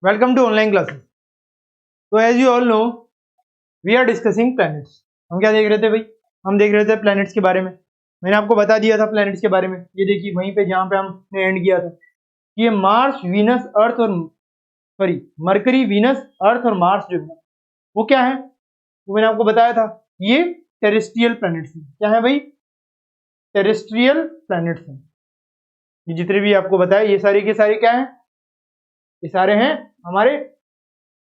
Welcome to online classes. So as you all know, we are discussing planets. हम क्या देख रहे थे भाई? हम देख रहे थे planets के बारे में. मैंने आपको बता दिया था planets के बारे में. ये देखिए वहीं पे जहाँ पे हमने एंड किया था. ये मार्स, वीनस, अर्थ और मरकरी, वीनस, अर्थ और मार्स जो है वो क्या है? वो मैंने आपको बताया था. ये टेरेस्ट्रियल प्लैनेट्स हैं. क्या है भाई? टेरेस्ट्रियल प्लैनेट्स हैं. ये जितने भी आपको बताया ये सारे के सारे क्या हैं? ये सारे हैं हमारे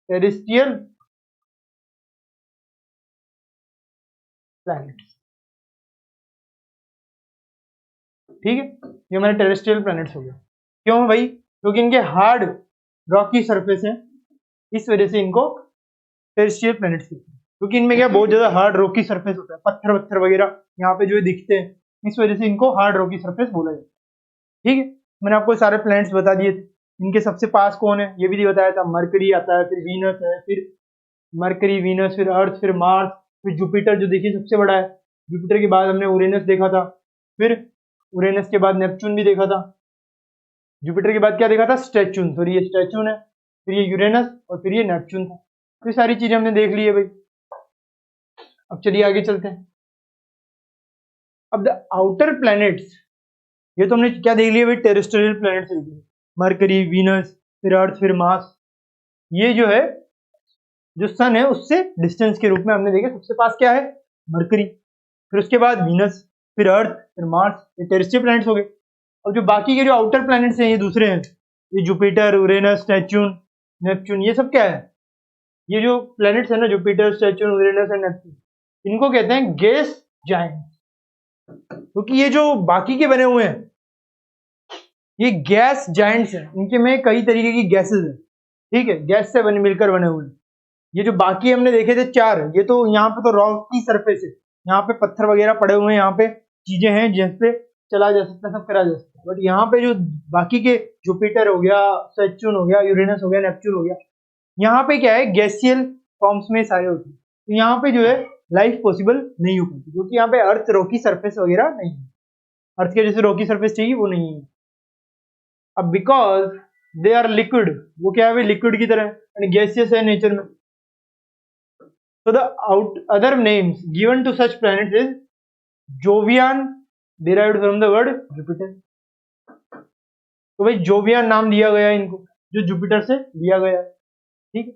टेरेस्ट्रियल प्लैनेट्स. ठीक है, ये हमारे टेरेस्ट्रियल प्लैनेट्स हो गए. क्यों भाई? क्योंकि इनके हार्ड रॉकी सरफेस है, इस वजह से इनको टेरेस्ट्रियल प्लैनेट्स कहते हैं. क्योंकि इनमें क्या बहुत ज्यादा हार्ड रॉकी सरफेस होता है, पत्थर वत्थर वगैरह यहाँ पे जो दिखते हैं, इस वजह से इनको हार्ड रॉकी सरफेस बोला जाता है. ठीक है, मैंने आपको सारे प्लैनेट्स बता दिए थे. इनके सबसे पास कौन है ये भी बताया था. मरकरी आता है, फिर वीनस है, फिर मरकरी, वीनस, फिर अर्थ, फिर मार्स, फिर जुपिटर जो देखिए सबसे बड़ा है. जुपिटर के बाद हमने यूरेनस देखा था, फिर यूरेनस के बाद नेपच्यून भी देखा था. जुपिटर के बाद क्या देखा था? स्टैचून. सॉरी, ये स्टैचून है, फिर ये यूरेनस और फिर ये नेपच्यून था. तो ये सारी चीजें हमने देख ली है भाई. अब चलिए आगे चलते हैं. अब द आउटर प्लैनेट्स, ये तो हमने क्या देख लिया भाई? टेरेस्ट्रियल प्लैनेट्स देख लिए. मरकरी, वीनस, फिर अर्थ, फिर मार्स. ये जो है जो सन है उससे डिस्टेंस के रूप में हमने देखा सबसे पास क्या है? मरकरी. फिर उसके बाद वीनस, फिर अर्थ, फिर मार्स. ये टेरेस्ट्रियल प्लैनेट्स हो गए. अब जो बाकी के जो आउटर प्लैनेट्स हैं ये दूसरे हैं. ये जुपिटर, यूरेनस, नेपच्यून, नेपच्यून, ये सब क्या है? ये जो प्लैनेट्स है ना, Jupiter, Neptune, Uranus and Neptune, इनको कहते हैं गैस जायंट्स. क्योंकि ये जो बाकी के बने हुए हैं ये गैस जायंट्स हैं. इनके में कई तरीके की गैसेस हैं. ठीक है, गैस से मिलकर बने हुए हैं. ये जो बाकी हमने देखे थे चार, ये तो यहाँ पे तो रॉक की सरफेस है, यहाँ पे पत्थर वगैरह पड़े हुए हैं, यहाँ पे चीजें हैं जिसपे चला जा सकता है, सब करा जा सकता है. बट यहाँ पे जो बाकी के जुपिटर हो गया, सैटर्न हो गया, यूरेनस हो गया, नेपच्यून हो गया, यहाँ पे क्या है? गैसियल फॉर्म्स में सारे होते हैं. तो यहाँ पे जो है लाइफ पॉसिबल नहीं हो पाती, क्योंकि यहाँ पे अर्थ रॉकी सरफेस वगैरह नहीं है. अर्थ के जैसे रॉकी सरफेस चाहिए वो नहीं है. अब बिकॉज दे आर लिक्विड, वो क्या है? लिक्विड की तरह एंड गैसियस है नेचर में. So the other names given to such planets is Jovian, derived from the word Jupiter. तो भाई जोवियन नाम दिया गया है इनको, जो जुपिटर से लिया गया है. ठीक है,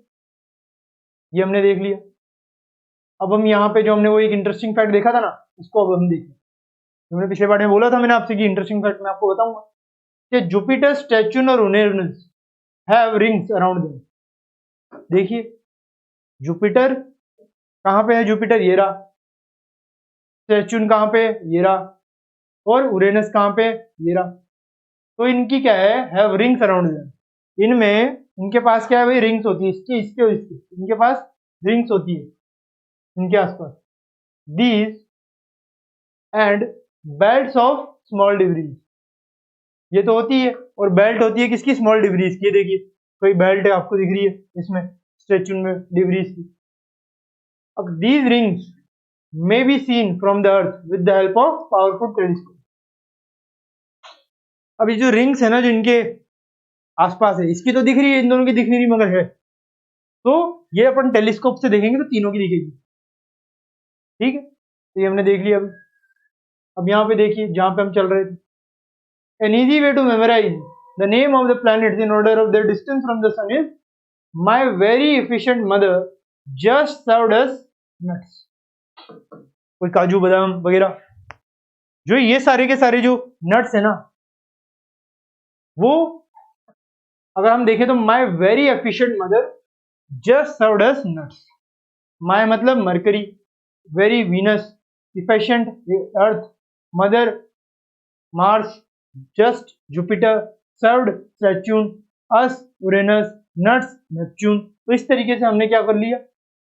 ये हमने देख लिया. अब हम यहाँ पे जो हमने वो एक इंटरेस्टिंग फैक्ट देखा था ना, उसको अब हम देखें. हमने पिछले बार में बोला था मैंने आपसे कि इंटरेस्टिंग फैक्ट मैं आपको बताऊंगा कि जुपिटर, स्टैचून और Uranus have rings around them. देखिए जुपिटर कहाँ पे है? जुपिटर ये रहा. सैटर्न कहाँ पे? ये रहा. और यूरेनस कहाँ पे? ये रहा. तो इनकी क्या है? Have rings around them. इनमें इनके पास क्या है भाई? रिंग्स होती है, इसकी, इसके और इसकी. इनके पास रिंग्स होती है इनके आसपास. These and belts of small debris, ये तो होती है. और बेल्ट होती है किसकी? स्मॉल डिब्रीज की. ये देखिए कोई बेल्ट है आपको दिख रही है इसमें स्टैचू में डिब्रीज की. अब these rings may be seen from the earth with the help of powerful telescope. अब ये जो रिंग्स है ना जो इनके आसपास है, इसकी तो दिख रही है, इन दोनों की दिख नहीं रही मगर है. तो ये अपन टेलीस्कोप से देखेंगे तो तीनों की दिखेगी. ठीक है, तो ये हमने देख लिया. अब यहाँ पे देखिए जहां पे हम चल रहे थे. An easy way to memorize the name of the planets in order of their distance from the sun is my very efficient mother just served us nuts. कोई काजू बादाम वगैरह, जो ये सारे के सारे जो नट्स है ना, वो अगर हम देखें तो my very efficient mother just served us nuts. My मतलब Mercury, very Venus, efficient earth, mother Mars, just Jupiter, served Saturn, us Uranus, nuts Neptune. तो इस तरीके से हमने क्या कर लिया?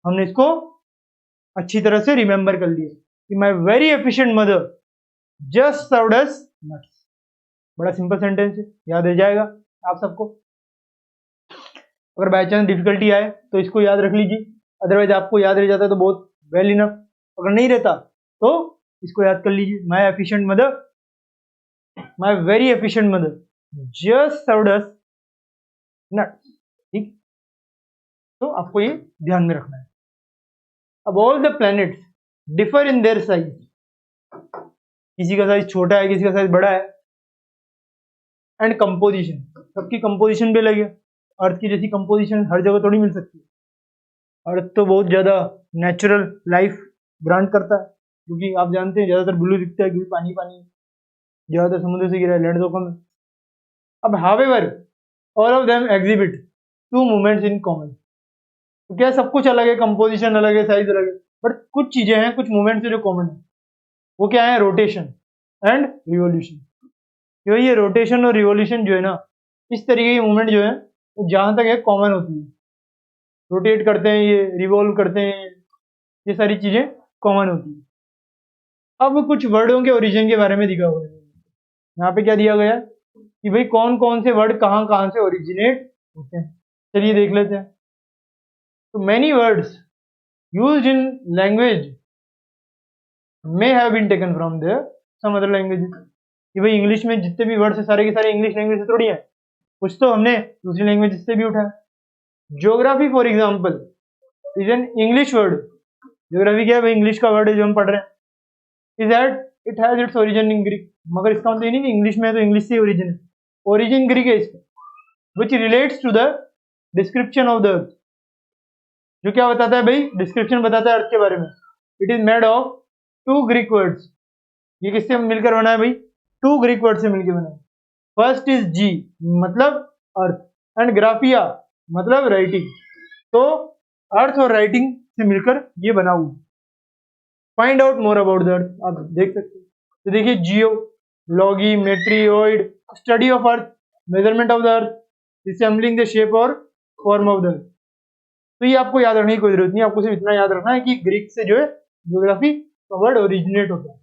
हमने इसको अच्छी तरह से रिमेंबर कर लिया कि माई very efficient mother just served us nuts. बड़ा सिंपल सेंटेंस है, याद रह जाएगा आप सबको. अगर बाय चांस डिफिकल्टी आए तो इसको याद रख लीजिए, अदरवाइज आपको याद रह जाता है तो बहुत वेल इनफ. अगर नहीं रहता तो इसको याद कर लीजिए. My efficient mother, my very efficient mother just served us nuts. ठीक, तो आपको ये ध्यान में रखना है। अब all the planets differ in their size, किसी का साइज छोटा है, किसी का साइज बड़ा है, एंड कंपोजिशन, सबकी कंपोजिशन भी अलग है। अर्थ की जैसी कंपोजिशन हर जगह थोड़ी मिल सकती है। अर्थ तो बहुत ज़्यादा नेचुरल लाइफ ग्रांट करता है, क्योंकि आप जानते हैं ज़्यादातर ब्लू दिखता है क्योंकि पानी पानी ज़्यादातर समुद्र से गिरा है, लैंड तो कम है। अब however all of them exhibit two movements in common, तो क्या सब कुछ अलग है, कंपोजिशन अलग है, साइज अलग है, बट कुछ चीजें हैं, कुछ मूवमेंट्स है जो कॉमन है। वो क्या है? Rotation and revolution. क्यों ये रोटेशन और रिवॉल्यूशन जो है ना, इस तरीके की मूवमेंट जो है वो जहां तक है कॉमन होती है। रोटेट करते हैं ये, रिवॉल्व करते हैं ये सारी चीजें कॉमन होती है। अब कुछ वर्डों के ओरिजिन के बारे में दिखा हुआ है। यहाँ पे क्या दिया गया है कि भाई कौन कौन से वर्ड कहाँ कहाँ से ओरिजिनेट होते हैं। चलिए देख लेते हैं। तो many words used in language may have been taken from their some other languages, कि भाई इंग्लिश में जितने भी वर्ड्स है सारे के सारे इंग्लिश लैंग्वेज से थोड़ी है, कुछ तो हमने दूसरी लैंग्वेज से भी उठाया। Geography for example is an English word. Geography क्या है भाई? इंग्लिश का वर्ड है जो हम पढ़ रहे हैं। Is that it has its origin in Greek, मगर इसका मतलब ये नहीं कि इंग्लिश में है तो इंग्लिश से ओरिजिन है। ओरिजिन ग्रीक है इसका, which relates to the description of the earth, जो क्या बताता है भाई? डिस्क्रिप्शन बताता है अर्थ के बारे में। It is made of two Greek words, ये किससे मिलकर बना है भाई? टू ग्रीक वर्ड से मिलकर बना है। फर्स्ट इज जी मतलब अर्थ, एंड ग्राफिया मतलब राइटिंग। तो अर्थ और राइटिंग से मिलकर ये बना हुआ। Find out more about the earth, आप देख सकते हैं। तो देखिए, geology meteoroid, study of earth, measurement of the earth, dissembling the shape और फॉर्म ऑफ द अर्थ। तो ये आपको याद रखने की कोई जरूरत नहीं, आपको सिर्फ इतना याद रखना है कि ग्रीक से जो है ज्योग्राफी का वर्ड ओरिजिनेट होता है।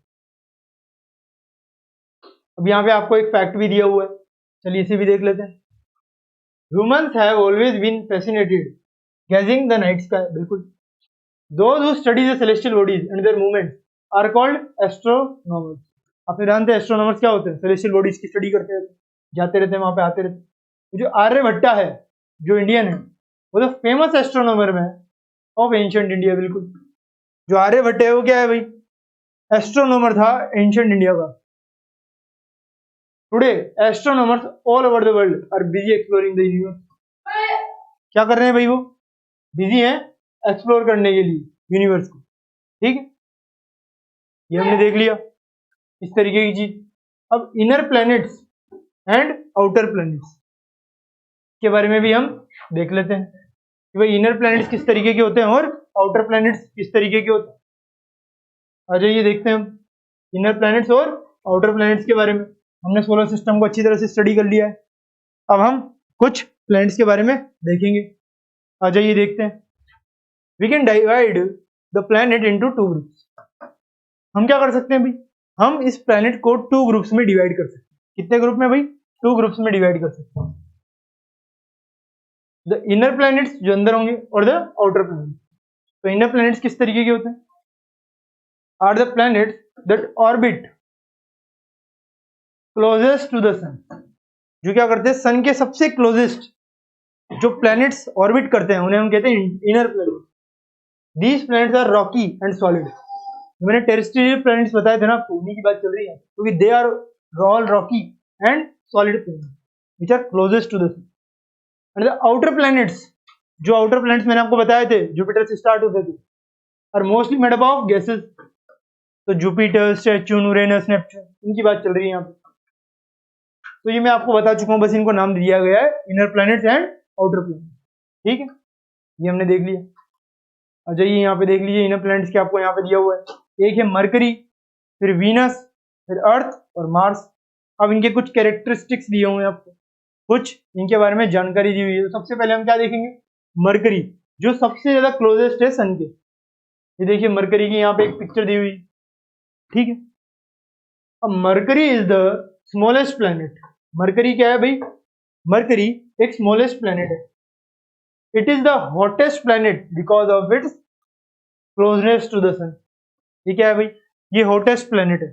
अब यहाँ पे आपको एक फैक्ट भी दिया हुआ है, चलिए इसे भी देख लेते हैं। Humans have always been fascinated gazing the night sky. बिल्कुल, those who study the celestial bodies and their movements are called astronomers. आप जानते हैं एस्ट्रोनॉमर्स क्या होते हैं? सेलेस्टियल बॉडीज की स्टडी करते रहते हैं, जाते रहते हैं वहां पे, आते रहते हैं। जो आर्यभट्टा है, जो इंडियन है, वो तो फेमस एस्ट्रोनॉमर में ऑफ एंशिएंट इंडिया। बिल्कुल, जो आर्यभट्ट है वो क्या है भाई? एस्ट्रोनॉमर था एंशिएंट इंडिया का। Today astronomers all over the world are busy exploring the universe. क्या कर रहे हैं भाई? वो बिजी हैं एक्सप्लोर करने के लिए यूनिवर्स को। ठीक है, ये हमने देख लिया इस तरीके की चीज। अब inner planets and outer planets के बारे में भी हम देख लेते हैं कि भाई इनर प्लैनेट्स किस तरीके के होते हैं और आउटर प्लैनेट्स किस तरीके के होते हैं। आ जाइए देखते हैं हम इनर प्लैनेट्स और आउटर प्लैनेट्स के बारे में। हमने सोलर सिस्टम को अच्छी तरह से स्टडी कर लिया है, अब हम कुछ प्लैनेट्स के बारे में देखेंगे। आ जाइए देखते हैं। We can divide the planet into two groups. हम क्या कर सकते हैं भाई? हम इस प्लैनेट को टू ग्रुप्स में डिवाइड कर सकते हैं। कितने ग्रुप में भाई? टू ग्रुप्स में डिवाइड कर सकते हैं। द इनर प्लैनेट्स जो अंदर होंगे और द आउटर प्लैनेट्स। तो इनर प्लैनेट्स किस तरीके के होते हैं? Are the planets that orbit closest to the sun, जो क्या करते हैं? सन के सबसे क्लोजेस्ट जो प्लैनेट्स ऑर्बिट करते हैं उन्हें हम कहते हैं inner planet. These planets are rocky and solid. मैंने टेरेस्ट्रियल प्लैनेट्स बताए थे ना आपको, उन्हीं की बात चल रही है, क्योंकि they are all rocky and solid planets which are closest to the sun. And the outer planets, जो आउटर प्लैनेट्स मैंने आपको बताए थे जुपिटर से स्टार्ट होते थे, are mostly made up of gases. तो जुपिटर, सैटर्न, यूरेनस, नेपच्यून, इनकी बात चल रही है यहाँ पे। तो ये मैं आपको बता चुका हूँ, बस इनको नाम दिया गया है inner planets and outer planets. ठीक है, ये हमने देख लिया। अब जाइए यहाँ पे देख लीजिए इनर प्लैनेट्स के आपको यहाँ पे दिया हुआ है। एक है मरकरी, फिर वीनस, फिर अर्थ और मार्स। अब इनके कुछ कैरेक्टरिस्टिक्स दिए हुए हैं आपको, कुछ इनके बारे में जानकारी दी हुई है। तो सबसे पहले हम क्या देखेंगे? मरकरी, जो सबसे ज्यादा क्लोजेस्ट है सन के। ये देखिए मरकरी की यहाँ पे एक पिक्चर दी हुई है। ठीक है, अब Mercury is the smallest planet. Mercury क्या है भाई? मरकरी एक स्मॉलेस्ट प्लैनेट है। It is the hottest planet because of its closeness to the sun. ये क्या है भाई? ये हॉटेस्ट प्लैनेट है।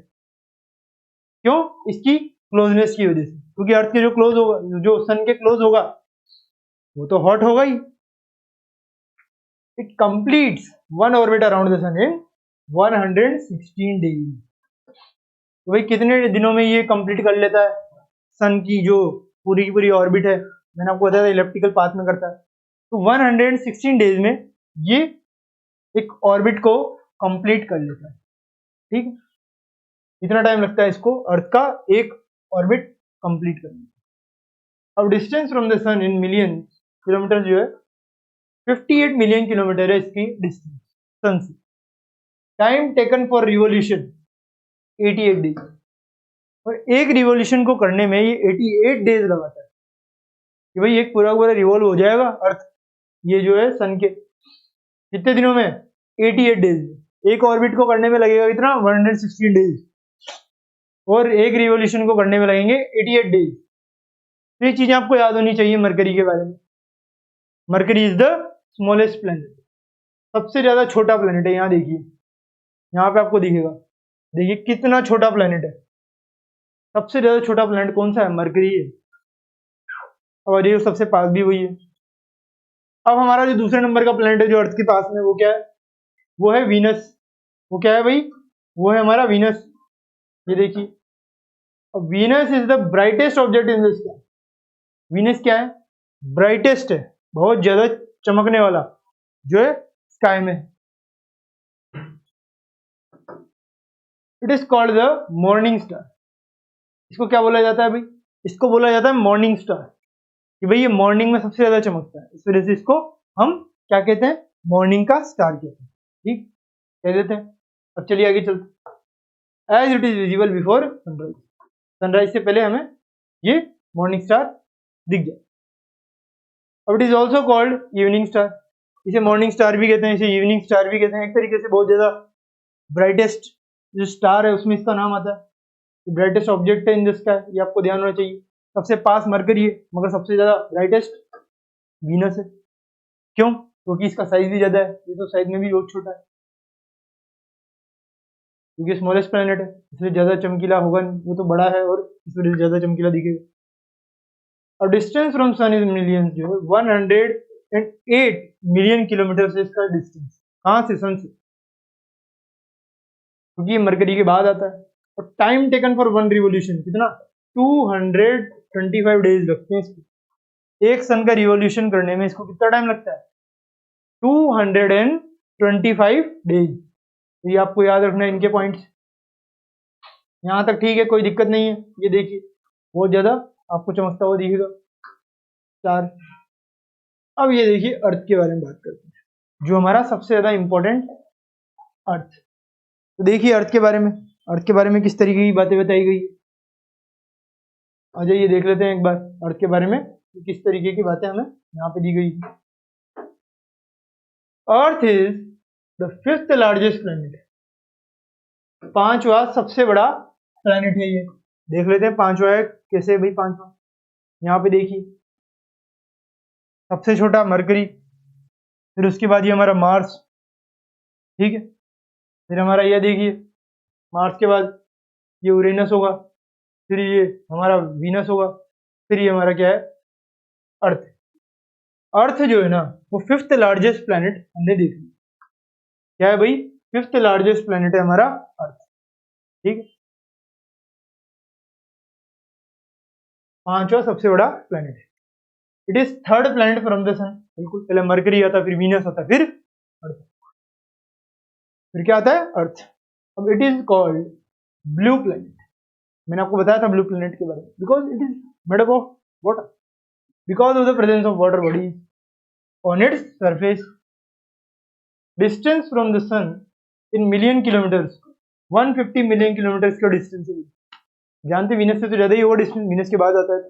क्यों? इसकी क्लोजनेस की वजह से, क्योंकि अर्थ के जो क्लोज होगा, जो सन के क्लोज होगा, वो तो हॉट होगा ही। It completes one orbit around the sun in 116 days. तो भाई कितने दिनों में ये कंप्लीट कर लेता है सन की जो पूरी की पूरी ऑर्बिट है? मैंने आपको बताया था इलेप्टिकल पाथ में करता है। तो 116 डेज में ये एक ऑर्बिट को कंप्लीट कर लेता है। ठीक है, इतना टाइम लगता है इसको अर्थ का एक ऑर्बिट कंप्लीट करने में। अब distance from the sun in million kilometre जो है 58 मिलियन किलोमीटर है इसकी डिस्टेंस सन से। Time taken for revolution 88 days, और एक रिवोल्यूशन को करने में ये 88 डेज लगाता है कि भाई एक पूरा पूरा रिवॉल्व हो जाएगा अर्थ ये जो है सन के कितने दिनों में? 88 डेज में। एक ऑर्बिट को करने में लगेगा कितना? 116 डेज, और एक रिवोल्यूशन को करने में लगेंगे 88 डेज। तो ये चीजें आपको याद होनी चाहिए मरकरी के बारे में। Mercury is the smallest planet, सबसे ज्यादा छोटा प्लेनेट है। यहाँ देखिए, यहाँ पे आपको दिखेगा, देखिए कितना छोटा प्लेनेट है। सबसे ज्यादा छोटा प्लेनेट कौन सा है? मरकरी है, और ये सबसे पास भी वही है। अब हमारा जो दूसरे नंबर का प्लेनेट है जो अर्थ के पास में, वो क्या है? वो है वीनस। वो क्या है भाई? वो है हमारा वीनस। ये देखिए, अब Venus is the brightest object in the sky. Venus क्या है? ब्राइटेस्ट है, बहुत ज्यादा चमकने वाला जो है स्काई में। It is called the morning star. इसको क्या बोला जाता है भाई? इसको बोला जाता है मॉर्निंग स्टार, कि भाई ये मॉर्निंग में सबसे ज्यादा चमकता है। इस वजह से इसको हम क्या कहते हैं? मॉर्निंग का स्टार कहते हैं। ठीक, कह देते हैं। अब चलिए आगे चलते। As it is visible before sunrise, sunrise से पहले हमें ये मॉर्निंग स्टार दिख जाए। अब it is also called evening star. इसे मॉर्निंग स्टार भी कहते हैं, इसे इवनिंग स्टार भी कहते हैं। एक तरीके से बहुत ज्यादा ब्राइटेस्ट जो स्टार है उसमें इसका नाम आता है। ब्राइटेस्ट ऑब्जेक्ट है इन द स्काई, ये आपको ध्यान होना चाहिए। सबसे पास मरकरी है, मगर सबसे ज्यादा ब्राइटेस्ट वीनस है। क्यों? क्योंकि इसका साइज भी ज्यादा है, ये तो साइज में भी बहुत छोटा है, क्योंकि स्मॉलेस्ट प्लेनेट है, इसलिए ज्यादा चमकीला होगा नहीं। वो तो बड़ा है और इस वजह से ज्यादा चमकीला दिखेगा। और distance from sun is millions जो है 108 मिलियन किलोमीटर से इसका डिस्टेंस। कहाँ से? सन से, क्योंकि ये मरकरी के बाद आता है। और time taken for one revolution कितना? 225 डेज लगते हैं इसको। एक सन का रिवोल्यूशन करने में इसको कितना टाइम लगता है? 225 डेज। तो ये आपको याद रखना है इनके पॉइंट्स। यहां तक ठीक है, कोई दिक्कत नहीं है। ये देखिए बहुत ज्यादा आपको चमकता हुआ दिखेगा स्टार। अब ये देखिए अर्थ के बारे में बात करते हैं, जो हमारा सबसे ज्यादा इंपॉर्टेंट अर्थ। तो देखिए अर्थ के बारे में, अर्थ के बारे में किस तरीके की बातें बताई गई। आ जाइए देख लेते हैं एक बार अर्थ के बारे में किस तरीके की बातें हमें यहाँ पे दी गई। अर्थ is the 5th largest planet, पांचवा सबसे बड़ा प्लेनेट है ये। देख लेते हैं पांचवा है कैसे भाई। पांचवा यहाँ पे देखिए, सबसे छोटा मरकरी, फिर उसके बाद ये हमारा मार्स। ठीक है, फिर हमारा ये देखिए मार्स के बाद ये यूरेनस होगा, फिर ये हमारा वीनस होगा, फिर ये हमारा क्या है? अर्थ। अर्थ जो है ना वो 5th लार्जेस्ट प्लेनेट हमने देख लिया। क्या है भाई? 5th लार्जेस्ट प्लेनेट है हमारा अर्थ। ठीक है, पांचवा सबसे बड़ा प्लेनेट है। It is 3rd planet from the sun. बिल्कुल, पहले मरकरी आता, फिर वीनस आता, फिर अर्थ, फिर क्या आता है? अर्थ। अब it is called blue planet. मैंने आपको बताया था ब्लू प्लेनेट के बारे में, because it is made up of water, because of the presence of water bodies on its surface. Distance from the sun in million kilometres 150 million kilometres का distance है। जानते वीनस से तो ज्यादा ही होगा डिस्टेंस, वीनस के बाद आता है।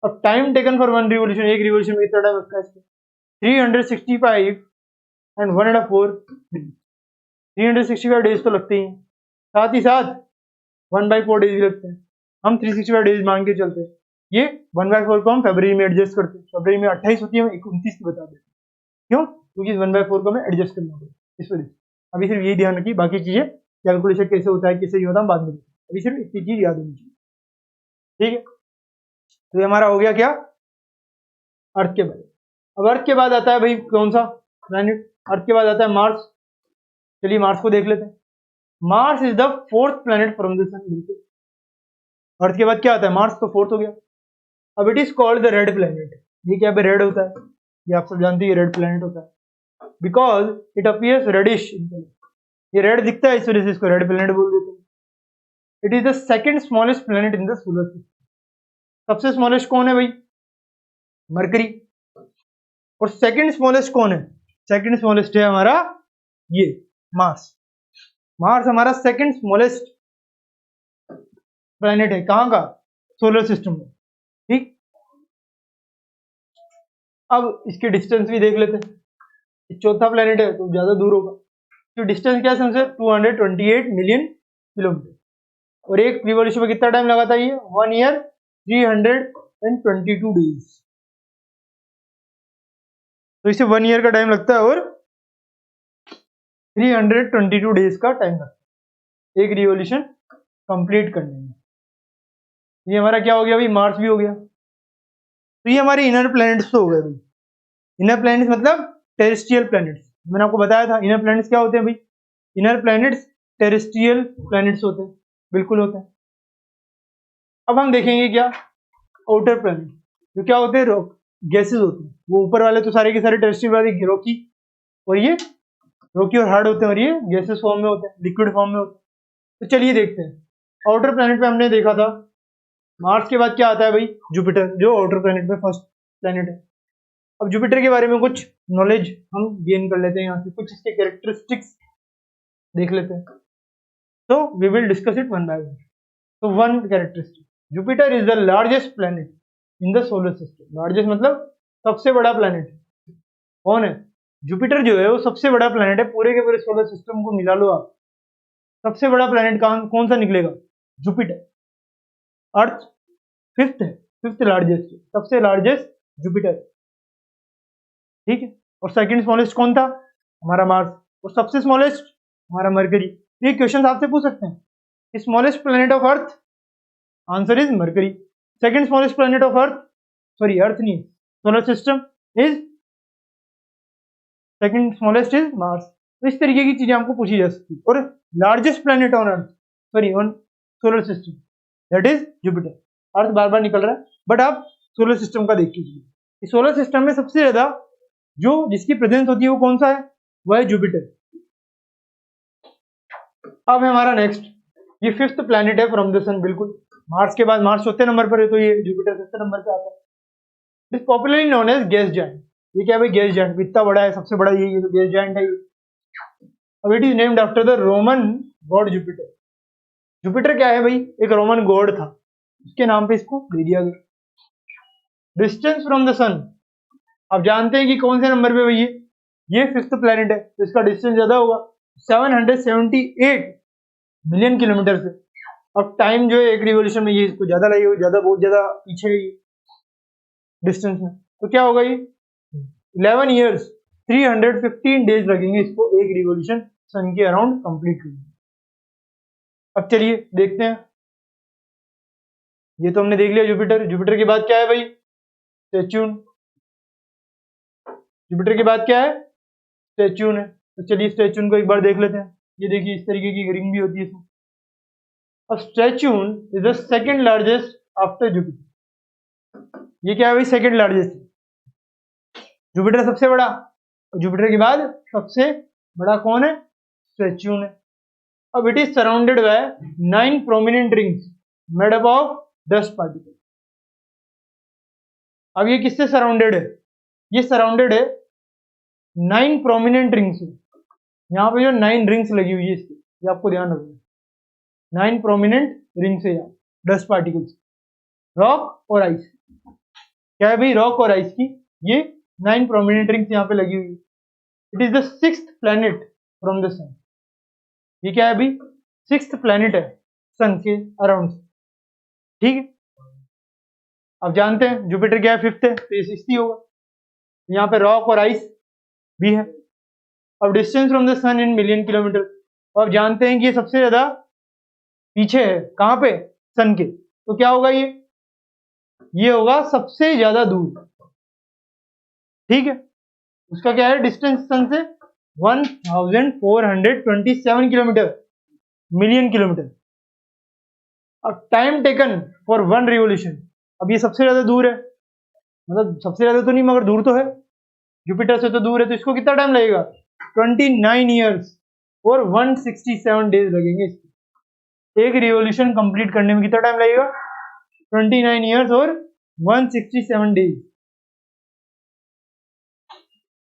अब time taken for one revolution, एक रिवोल्यूशन में कितना टाइम लगता है इसको? 365 एंड 1.4 365 डेज तो लगते ही हैं, साथ ही साथ 1/4 डेज भी लगते हैं। हम 365 डेज मान के चलते हैं। ये 1/4 को हम फरवरी में एडजस्ट करते हैं। फरवरी में 28 होती है, हम 29 की बता देते हैं। क्यों? क्योंकि 1/4 को हमें एडजस्ट करना पड़ेगा, इस वजह से। अभी सिर्फ यही ध्यान रखिए, बाकी चीजें कैलकुलेशन कैसे होता है, कैसे होता है, हम बाद में। अभी सिर्फ इतनी चीज याद होनी चाहिए। ठीक है, तो ये हमारा हो गया क्या? अर्थ के बाद। अब अर्थ के बाद आता है भाई कौन सा प्लैनेट? अर्थ के बाद आता है मार्स। चलिए मार्स को देख लेते हैं। Mars is the fourth planet from the sun. बिल्कुल, अर्थ के बाद क्या आता है? मार्स, तो फोर्थ हो गया। अब it is called the red planet. ये क्या पे रेड होता है? ये आप सब जानते हैं रेड प्लैनेट होता है because it appears reddish in colour. ये रेड दिखता है, इस वजह से इसको रेड प्लैनेट बोल देते हैं। It is the second smallest planet in the solar system. सबसे स्मॉलेस्ट कौन है भाई? मरकरी। और सेकंड स्मॉलेस्ट कौन है? सेकंड स्मॉलेस्ट है हमारा ये मार्स। मार्स हमारा सेकंड स्मॉलेस्ट प्लैनेट है। कहां का? सोलर सिस्टम में। ठीक, अब इसके डिस्टेंस भी देख लेते हैं। चौथा प्लैनेट है तो ज्यादा दूर होगा। तो डिस्टेंस क्या है हमसे? 228 मिलियन किलोमीटर। और एक रिवॉल्यूशन में कितना टाइम लगाता है ये? 1 ईयर 322 डेज। तो इसे 1 ईयर का टाइम लगता है और 322 डेज का टाइम लगता है एक रिवॉल्यूशन कंप्लीट करने में। ये हमारा क्या हो गया भाई? मार्स भी हो गया। तो ये हमारे इनर प्लैनेट्स तो हो गए भाई। इनर प्लैनेट्स मतलब टेरेस्ट्रियल प्लैनेट्स। मैंने आपको बताया था इनर प्लैनेट्स क्या होते हैं भाई? इनर प्लैनेट्स टेरेस्ट्रियल प्लैनेट्स होते हैं। बिल्कुल होते हैं। अब हम देखेंगे क्या? आउटर प्लैनेट, जो क्या होते हैं? गैसेस होते हैं। वो ऊपर वाले तो सारे के सारे टेरेस्ट्रियल वाले रॉकी और ये रॉकी और हार्ड होते हैं, और ये गैसेस फॉर्म में होते हैं, लिक्विड फॉर्म में होते हैं। तो चलिए देखते हैं। आउटर प्लैनेट पे हमने देखा था मार्स के बाद क्या आता है भाई? जुपिटर, जो आउटर प्लैनेट में फर्स्ट प्लैनेट है। अब जुपिटर के बारे में कुछ नॉलेज हम गेन कर लेते हैं यहाँ से, कुछ इसके कैरेक्टरिस्टिक्स देख लेते हैं। तो we will discuss it one by one. तो one characteristic, Jupiter is the largest planet in the solar system. Largest मतलब सबसे बड़ा प्लैनेट कौन है? जुपिटर जो है वो सबसे बड़ा प्लैनेट है। पूरे के पूरे सोलर सिस्टम को मिला लो आप, सबसे बड़ा प्लैनेट कौन सा निकलेगा? जुपिटर। अर्थ फिफ्थ है, फिफ्थ लार्जेस्ट, सबसे लार्जेस्ट जुपिटर। ठीक है। और सेकंड स्मॉलेस्ट कौन था? हमारा मार्स। और सबसे स्मॉलेस्ट हमारा मरकरी। ये क्वेश्चन आपसे पूछ सकते हैं, smallest planet of earth? Answer is Mercury. Second smallest planet of earth, sorry earth नहीं, solar system is second smallest is Mars. तो इस तरीके की चीजें आपको पूछी जा सकती है। और largest planet on earth, sorry on solar system, that is Jupiter. Earth बार बार निकल रहा है बट आप सोलर सिस्टम का देख लीजिए। सोलर सिस्टम में सबसे ज्यादा जो जिसकी प्रेजेंस होती है वो कौन सा है? वह है जुपिटर। अब है हमारा नेक्स्ट, ये फिफ्थ प्लैनेट है फ्रॉम द सन। बिल्कुल, मार्स के बाद, मार्स चौथे नंबर पर है तो ये जुपिटर फिफ्थ नंबर पे आता है। It is popularly known as gas giant. ये क्या है भाई? Gas giant. इतना बड़ा है, सबसे बड़ा ये तो गैस जायंट है। अब it is named after the Roman God Jupiter. Jupiter क्या है भाई? एक रोमन गॉड था, उसके नाम पे इसको दे दिया गया। डिस्टेंस फ्रॉम द सन, आप जानते हैं कि कौन से नंबर पे भाई? ये फिफ्थ प्लैनेट है तो इसका डिस्टेंस ज्यादा होगा, 778 मिलियन किलोमीटर से। अब टाइम जो है एक रिवॉल्यूशन में ये इसको ज्यादा लगेगा, ज्यादा बहुत ज्यादा पीछे है ये डिस्टेंस में। तो क्या होगा ये? 11 ईयर्स 315 डेज लगेंगे इसको एक रिवॉल्यूशन सन के अराउंड कंप्लीट करने। अब चलिए देखते हैं। ये तो हमने देख लिया जुपिटर। जुपिटर के बाद क्या है भाई? सेच्युन। जुपिटर के बाद क्या है? सेच्युन है। तो चलिए सेच्युन को एक बार देख लेते हैं। ये देखिए इस तरीके की रिंग भी होती है इसमें। अब Saturn is the second largest after Jupiter. ये क्या है भाई? Second largest. जुपिटर सबसे बड़ा, जुपिटर के बाद सबसे बड़ा कौन है? सेच्युन है। अब it is surrounded by 9 prominent rings made up of dust particle. अब ये किससे सराउंडेड है? ये सराउंडेड है 9 प्रोमिनेंट रिंग्स से। यहाँ पे जो 9 रिंग्स लगी हुई है इसकी, ये आपको ध्यान रखना। 9 प्रोमिनेंट रिंग्स है यहाँ डस्ट पार्टिकल्स, रॉक और आइस। क्या है भाई? रॉक और आइस की ये 9 प्रोमिनेंट रिंग्स यहाँ पे लगी हुई है। It is the sixth planet from the sun. ये क्या है भाई? सिक्स्थ प्लैनेट है सन के अराउंड। ठीक है। अब जानते हैं जुपिटर क्या है? फिफ्थ है तो ये सिक्स्थ ही होगा। यहाँ पे रॉक और आइस भी है। अब distance from the sun in million kilometre. अब जानते हैं कि ये सबसे ज्यादा पीछे है कहाँ पे? सन के। तो क्या होगा ये होगा सबसे ज्यादा दूर। ठीक है, उसका क्या है डिस्टेंस सन से 1427 किलोमीटर, मिलियन किलोमीटर। अब time taken for one revolution, अब ये सबसे ज्यादा दूर है, मतलब सबसे ज्यादा तो नहीं मगर दूर तो है, जुपिटर से तो दूर है, तो इसको कितना टाइम लगेगा 29 ईयर्स और 167 डेज लगेंगे इसको। एक रिवोल्यूशन कंप्लीट करने में कितना टाइम लगेगा 29 ईयर्स और 167 डेज।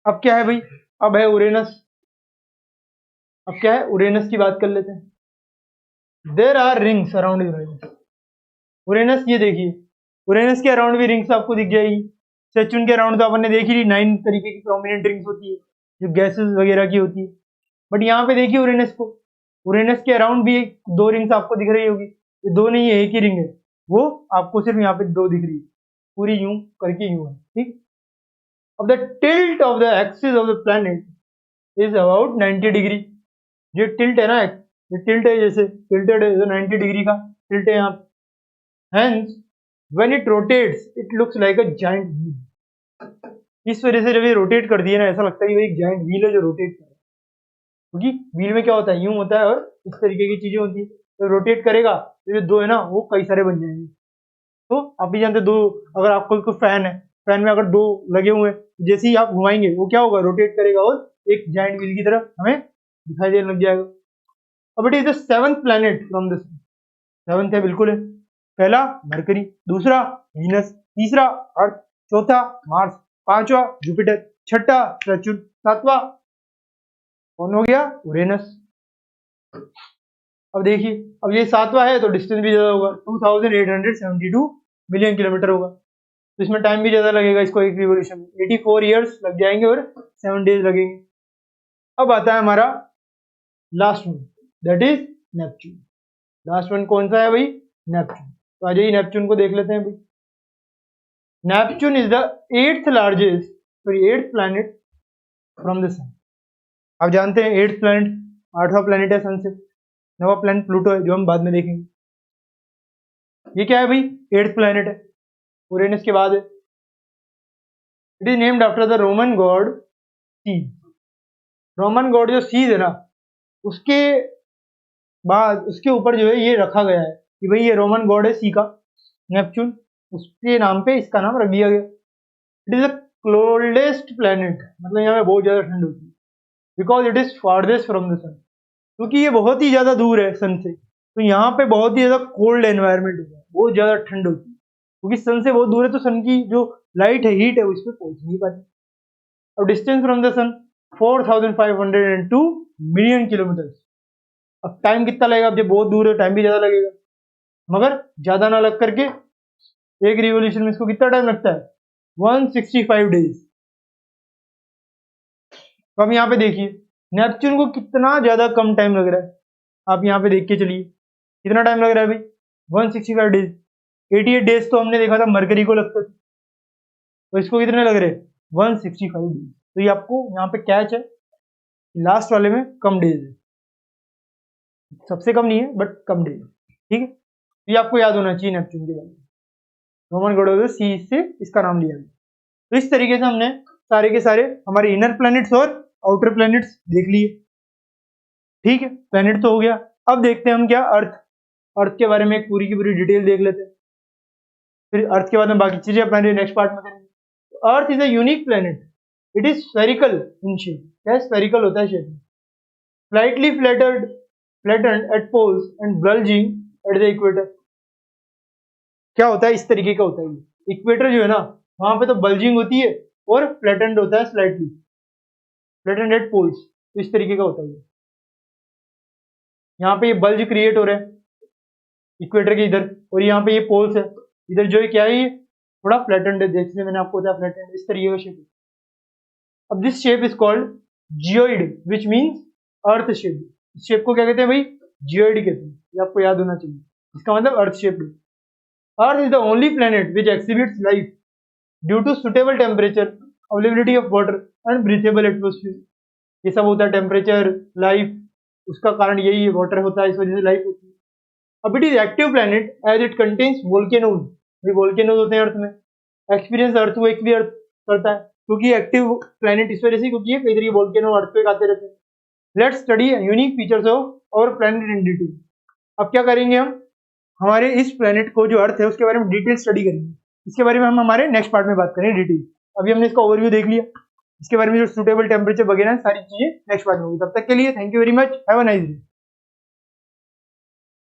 अब क्या है भाई, अब है उरेनस। अब क्या है उरेनस की बात कर लेते हैं। There are rings around Uranus. Uranus ये देखिए, उरेनस के अराउंड भी रिंग्स आपको दिख जाएगी। सेचुन के अराउंड तो अपन ने देखी थी 9 तरीके की प्रोमिनेंट रिंग्स होती है जो गैसेस वगैरह की होती है, बट यहाँ पे देखिए उरेनस को, उरेनस के अराउंड भी 2 रिंग्स आपको दिख रही होगी। ये 2 नहीं है, एक ही रिंग है, वो आपको सिर्फ यहाँ पे 2 दिख रही है, पूरी यूं करके यूं है, ठीक। अब the tilt of the axis of the planet is about 90 degree. जो टिल्ट है ना, ये टिल्ट है, जैसे टिल्टेड है, 90 डिग्री का टिल्ट है यहाँ पे। Hence when it rotates it looks like a giant wheel. इस वजह से जब ये रोटेट कर दिए ना, ऐसा लगता है कि एक जायंट व्हील है जो रोटेट कर रहा है, क्योंकि व्हील में क्या होता है, यूं होता है और इस तरीके की चीजें होती है, तो रोटेट करेगा तो जो 2 है ना वो कई सारे बन जाएंगे। तो आप भी जानते 2, अगर आपको कोई फैन है, फैन में अगर 2 लगे हुए हैं, जैसे ही आप घुमाएंगे वो क्या होगा, रोटेट करेगा और एक जायंट व्हील की तरह हमें दिखाई देने लग जाएगा। अब it is the 7th planet from the sun. 7th है, बिल्कुल है। पहला मरकरी, दूसरा वीनस, तीसरा अर्थ, चौथा मार्स, पांचवा जुपिटर, छठा सैटर्न, सातवां कौन हो गया उरेनस। अब देखिए, अब ये 7वां है तो डिस्टेंस भी ज्यादा होगा, 2872 मिलियन किलोमीटर होगा, तो इसमें टाइम भी ज्यादा लगेगा इसको एक रिवोल्यूशन में, 84 ईयर्स लग जाएंगे और 7 डेज लगेंगे। अब आता है हमारा last one, that is Neptune. Last one कौन सा है भाई, नेपच्यून। तो आ जाइए नेपच्यून को देख लेते हैं भाई। Neptune is the 8th largest, sorry 8th planet from the sun. आप जानते हैं 8th प्लैनेट 8वां प्लैनेट है सन से, 9वां प्लैनेट प्लूटो है जो हम बाद में देखेंगे। ये क्या है भाई, 8th प्लैनेट है, उरेनस के बाद है। It is named after the Roman God sees. Roman God जो सीज है ना, उसके बाद उसके ऊपर जो है ये रखा गया है कि भाई ये रोमन गॉड है सी का, नेपच्यून, उसके नाम पे इसका नाम रख दिया गया। It is the coldest planet, मतलब यहाँ पे बहुत ज्यादा ठंड होती है, because it is farthest from the sun, क्योंकि ये बहुत ही ज्यादा दूर है सन से, तो यहाँ पे बहुत ही ज्यादा कोल्ड एनवायरनमेंट होता है, बहुत ज्यादा ठंड होती है, क्योंकि सन से बहुत दूर है, तो सन की जो लाइट है, हीट है, वो इस पर पहुंच नहीं पाती। और distance from the sun 4502 million kilometre. अब टाइम कितना लगेगा, अब जब बहुत दूर है टाइम भी ज्यादा लगेगा, मगर ज्यादा ना लग करके एक रिवोल्यूशन में इसको कितना टाइम लगता है 165 डेज। तो अब यहाँ पे देखिए नेपच्यून को कितना ज्यादा कम टाइम लग रहा है, आप यहाँ पे देख के चलिए कितना टाइम लग रहा है भाई 165 डेज। 88 डेज तो हमने देखा था मरकरी को लगता था, तो इसको कितने लग रहे 165 डेज। तो ये आपको यहाँ पे कैच है, लास्ट वाले में कम डेज है, सबसे कम नहीं है बट कम डेज, ठीक है। ये आपको याद होना चाहिए नेपच्यून के बारे में, रोमन गॉड ऑफ द सी से इसका नाम लिया गया। तो इस तरीके से हमने सारे के सारे हमारे इनर प्लैनेट्स और आउटर प्लैनेट्स देख लिए, ठीक है। प्लैनेट तो हो गया, अब देखते हैं हम क्या अर्थ, अर्थ के बारे में एक पूरी की पूरी डिटेल देख लेते हैं, फिर अर्थ के बाद में बाकी चीजें अपने नेक्स्ट पार्ट में करेंगे। Earth is a unique planet, it is spherical in shape. क्या स्फेरिकल होता है शेप में, slightly flattened at poles and bulging at the equator. क्या होता है, इस तरीके का होता है, इक्वेटर जो है ना वहां पे तो बल्जिंग होती है और फ्लैटेंड होता है, स्लाइटली फ्लैटेंड एट पोल्स, तो इस तरीके का होता है। यहाँ पे ये बल्ज क्रिएट हो रहा है इक्वेटर के इधर, और यहाँ पे ये पोल्स है इधर, जो है क्या है ये थोड़ा फ्लैटेंड है, जैसे मैंने आपको बताया फ्लैटेंड, इस तरीके का शेप है। अब this shape is called geoid which means earth shape. इस शेप को क्या कहते हैं भाई, जियोइड कहते हैं, ये आपको याद होना चाहिए, इसका मतलब earth shape. Earth is the only planet which exhibits life due to suitable temperature, availability of water and breathable atmosphere. ये सब होता है, टेम्परेचर, लाइफ, उसका कारण यही है, वाटर होता है, इस वजह से लाइफ होती है। अब it is active planet as it contains volcanoes, volcanoes होते हैं अर्थ में, एक्सपीरियंस अर्थ वो एक भी अर्थ करता है, क्योंकि एक्टिव प्लैनेट इस वजह से क्योंकि ये कई तरीके वोल्केनो अर्थक्वेक आते रहते हैं। Let's study unique features of और प्लैनेट इन डिटेल। अब क्या करेंगे हम, हमारे इस प्लैनेट को जो अर्थ है उसके बारे में डिटेल स्टडी करेंगे। इसके बारे में हम हमारे नेक्स्ट पार्ट में बात करेंगे डिटेल। अभी हमने इसका ओवरव्यू देख लिया, इसके बारे में जो सूटेबल टेम्परेचर वगैरह सारी चीजें नेक्स्ट पार्ट में होगी। तब तक के लिए thank you very much, have a nice day.